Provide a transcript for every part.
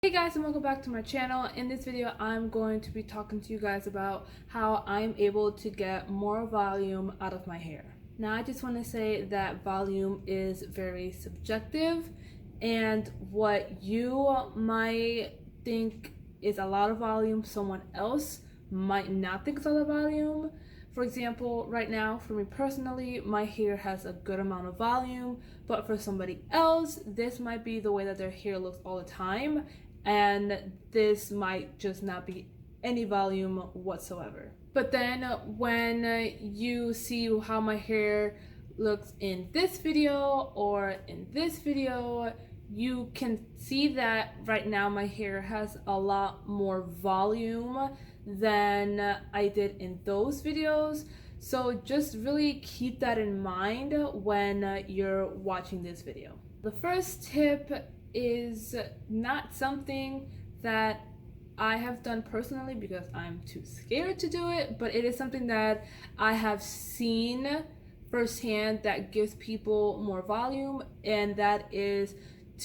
Hey guys, and welcome back to my channel. In this video I'm going to be talking to you guys about how I'm able to get more volume out of my hair. Now I just want to say that volume is very subjective, and what you might think is a lot of volume, someone else might not think is a lot of volume. For example, right now for me personally, my hair has a good amount of volume, but for somebody else this might be the way that their hair looks all the time, and this might just not be any volume whatsoever. But then when you see how my hair looks in this video or in this video, you can see that right now my hair has a lot more volume than I did in those videos. So just really keep that in mind when you're watching this video. The first tip is not something that I have done personally because I'm too scared to do it, but it is something that I have seen firsthand that gives people more volume, and that is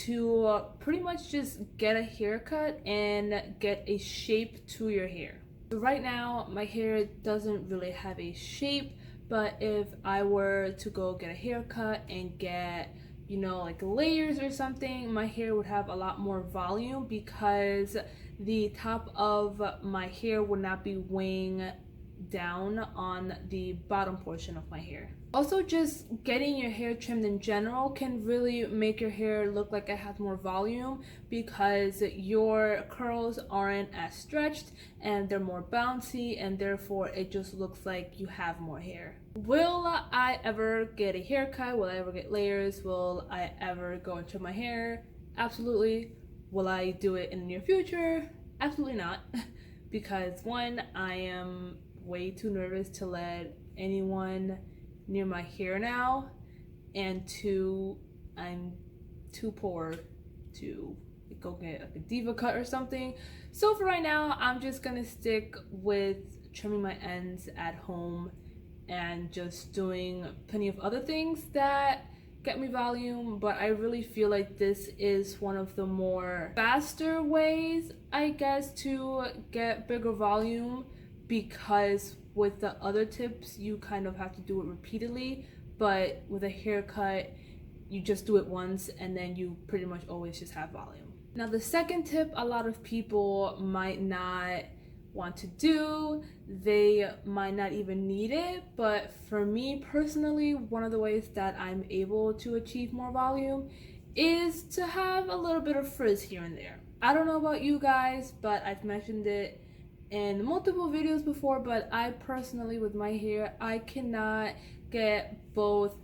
to pretty much just get a haircut and get a shape to your hair. So right now my hair doesn't really have a shape, but if I were to go get a haircut and get like layers or something, my hair would have a lot more volume because the top of my hair would not be weighing down on the bottom portion of my hair. Also, just getting your hair trimmed in general can really make your hair look like it has more volume because your curls aren't as stretched and they're more bouncy, and therefore it just looks like you have more hair. Will I ever get a haircut? Will I ever get layers? Will I ever go into my hair? Absolutely. Will I do it in the near future? Absolutely not. Because one, I am way too nervous to let anyone near my hair now, and two, I'm too poor to go get like a diva cut or something. So for right now I'm just gonna stick with trimming my ends at home and just doing plenty of other things that get me volume. But I really feel like this is one of the more faster ways, I guess, to get bigger volume, because with the other tips you kind of have to do it repeatedly, but with a haircut you just do it once and then you pretty much always just have volume. Now the second tip a lot of people might not want to do, they might not even need it, but for me personally, one of the ways that I'm able to achieve more volume is to have a little bit of frizz here and there. I don't know about you guys, but I've mentioned it in multiple videos before, but I personally, with my hair, I cannot get both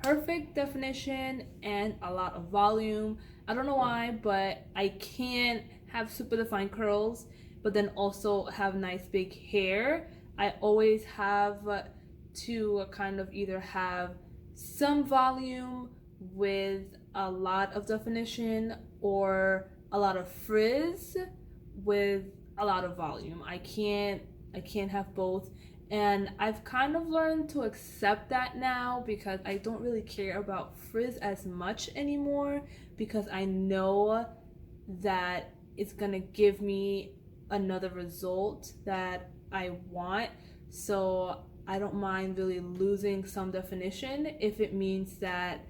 perfect definition and a lot of volume. I don't know why, but I can't have super defined curls but then also have nice big hair. I always have to kind of either have some volume with a lot of definition, or a lot of frizz with a lot of volume. I can't have both, and I've kind of learned to accept that now because I don't really care about frizz as much anymore, because I know that it's gonna give me another result that I want. So I don't mind really losing some definition if it means that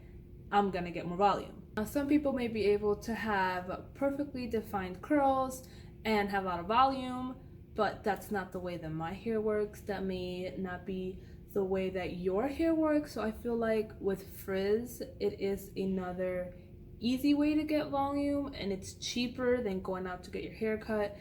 I'm gonna get more volume. Now, some people may be able to have perfectly defined curls and have a lot of volume, but that's not the way that my hair works. That may not be the way that your hair works. So I feel like with frizz, it is another easy way to get volume, and it's cheaper than going out to get your hair cut.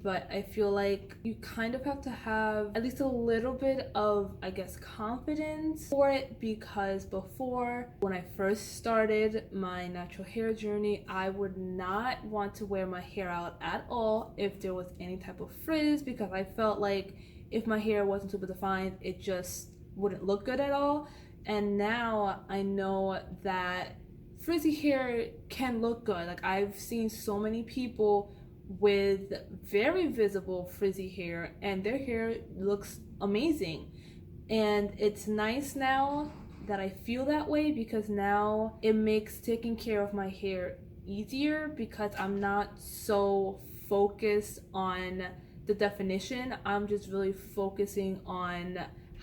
But I feel like you kind of have to have at least a little bit of, I guess, confidence for it, because before, when I first started my natural hair journey, I would not want to wear my hair out at all if there was any type of frizz, because I felt like if my hair wasn't super defined, it just wouldn't look good at all. And now I know that frizzy hair can look good. Like, I've seen so many people with very visible frizzy hair and their hair looks amazing, and it's nice now that I feel that way, because now it makes taking care of my hair easier because I'm not so focused on the definition. I'm just really focusing on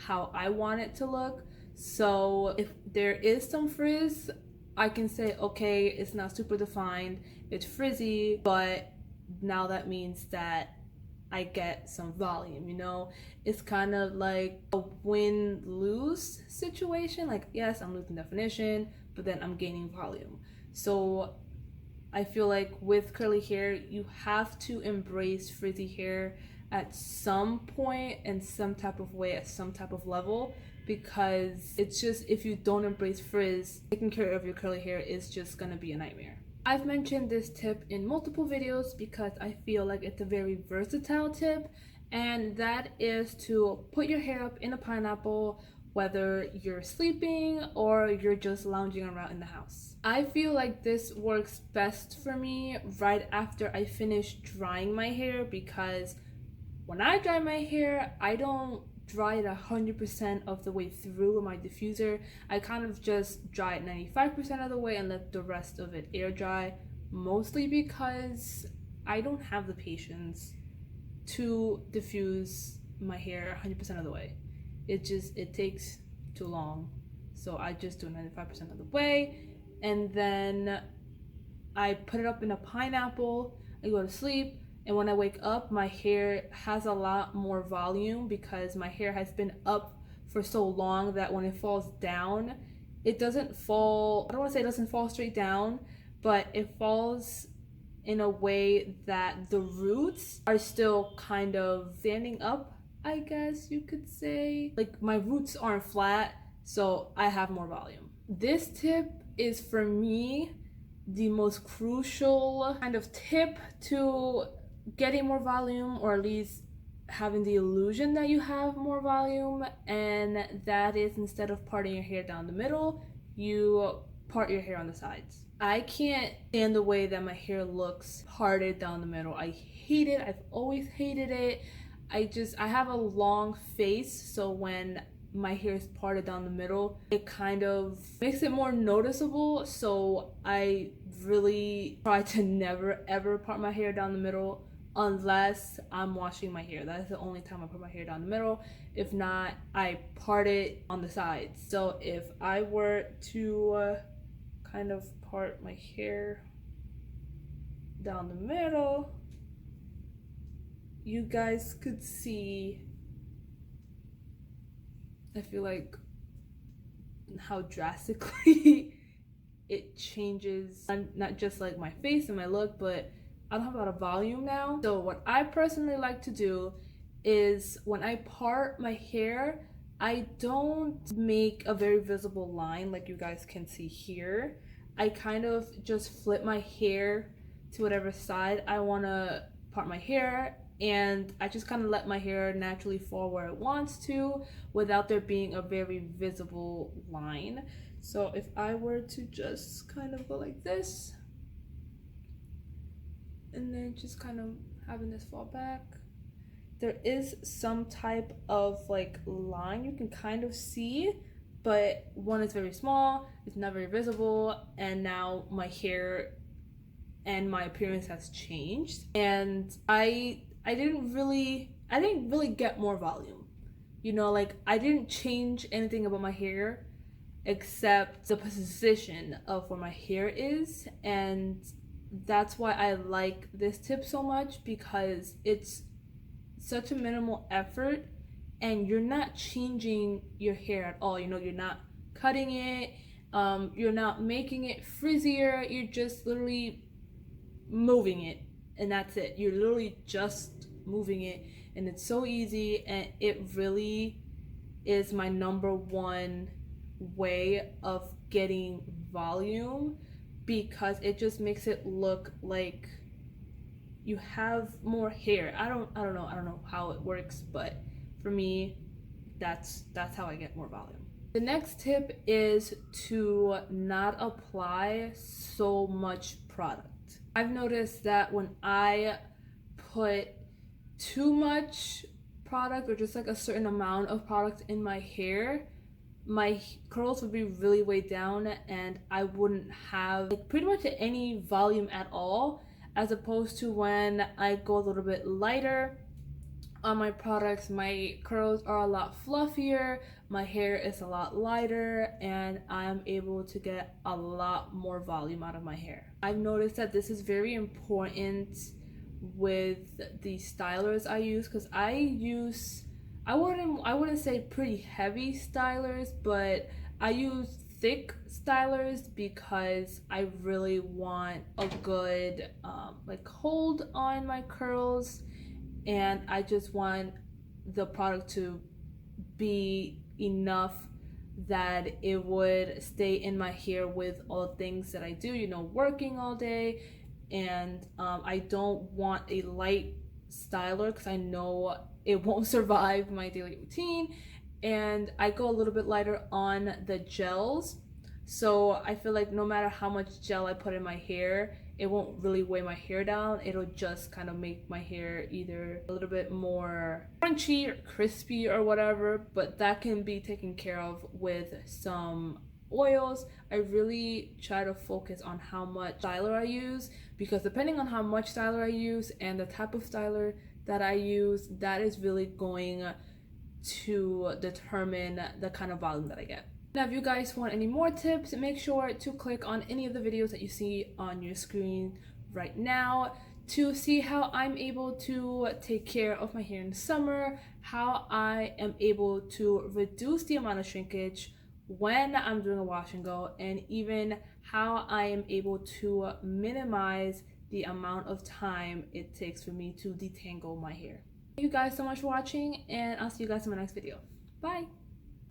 how I want it to look. So if there is some frizz, I can say, okay, it's not super defined, it's frizzy, but now that means that I get some volume, you know? It's kind of like a win-lose situation. Like, yes, I'm losing definition, but then I'm gaining volume. So I feel like with curly hair, you have to embrace frizzy hair at some point in some type of way, at some type of level, because it's just, if you don't embrace frizz, taking care of your curly hair is just gonna be a nightmare. I've mentioned this tip in multiple videos because I feel like it's a very versatile tip, and that is to put your hair up in a pineapple, whether you're sleeping or you're just lounging around in the house. I feel like this works best for me right after I finish drying my hair, because when I dry my hair, I don't dry it 100% of the way through with my diffuser. I kind of just dry it 95% of the way and let the rest of it air dry, mostly because I don't have the patience to diffuse my hair 100% of the way. It takes too long. So I just do 95% of the way, and then I put it up in a pineapple, I go to sleep, and when I wake up, my hair has a lot more volume because my hair has been up for so long that when it falls down, it doesn't fall, I don't want to say it doesn't fall straight down, but it falls in a way that the roots are still kind of standing up, I guess you could say. Like, my roots aren't flat, so I have more volume. This tip is, for me, the most crucial kind of tip to getting more volume, or at least having the illusion that you have more volume, and that is, instead of parting your hair down the middle, you part your hair on the sides. I can't stand the way that my hair looks parted down the middle. I hate it. I've always hated it. I have a long face, so when my hair is parted down the middle, it kind of makes it more noticeable. So I really try to never ever part my hair down the middle unless I'm washing my hair. That's the only time I put my hair down the middle. If not, I part it on the sides. So if I were to kind of part my hair down the middle, you guys could see, I feel like, how drastically it changes, not just like my face and my look, but I don't have a lot of volume now. So what I personally like to do is, when I part my hair, I don't make a very visible line like you guys can see here. I kind of just flip my hair to whatever side I want to part my hair, and I just kind of let my hair naturally fall where it wants to without there being a very visible line. So if I were to just kind of go like this, and then just kind of having this fall back, there is some type of like line you can kind of see, but one is very small, it's not very visible, and now my hair and my appearance has changed, and I didn't really get more volume. You know, like, I didn't change anything about my hair except the position of where my hair is, and that's why I like this tip so much, because it's such a minimal effort and you're not changing your hair at all. You know, you're not cutting it, you're not making it frizzier, you're just literally moving it, and that's it. You're literally just moving it, and it's so easy, and it really is my number one way of getting volume, because it just makes it look like you have more hair. I don't know how it works, but for me, that's how I get more volume. The next tip is to not apply so much product. I've noticed that when I put too much product, or just like a certain amount of product in my hair, my curls would be really way down and I wouldn't have like pretty much any volume at all, as opposed to when I go a little bit lighter on my products, my curls are a lot fluffier, my hair is a lot lighter, and I'm able to get a lot more volume out of my hair. I've noticed that this is very important with the stylers I use, because I wouldn't say pretty heavy stylers, but I use thick stylers because I really want a good like hold on my curls, and I just want the product to be enough that it would stay in my hair with all the things that I do, you know, working all day. And I don't want a light styler because I know it won't survive my daily routine. And I go a little bit lighter on the gels, so I feel like no matter how much gel I put in my hair, it won't really weigh my hair down. It'll just kind of make my hair either a little bit more crunchy or crispy or whatever, but that can be taken care of with some oils. I really try to focus on how much styler I use, because depending on how much styler I use and the type of styler that I use, that is really going to determine the kind of volume that I get. Now, if you guys want any more tips, make sure to click on any of the videos that you see on your screen right now to see how I'm able to take care of my hair in the summer, how I am able to reduce the amount of shrinkage when I'm doing a wash and go, and even how I am able to minimize the amount of time it takes for me to detangle my hair. Thank you guys so much for watching, and I'll see you guys in my next video. Bye!